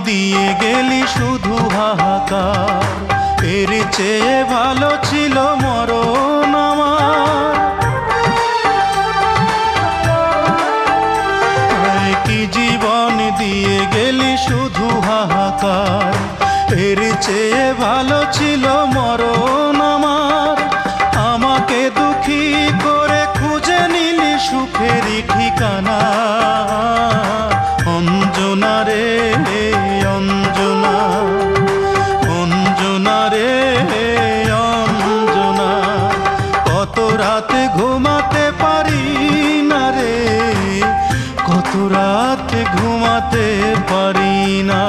দিয়ে গেলি শুধু হাহাকার, এর চেয়ে ভালো ছিল মরণ আমার। কি জীবন দিয়ে গেলি শুধু হাহাকার, এর চেয়ে ভালো ছিল মরণ আমার। আমাকে দুঃখী করে খুঁজে নিলি সুখেরই ঠিকানা। অঞ্জনা রে অঞ্জনা, অঞ্জনা রে অঞ্জনা, কত রাতে ঘুমাতে পারি না রে, কত রাতে ঘুমাতে পারি না।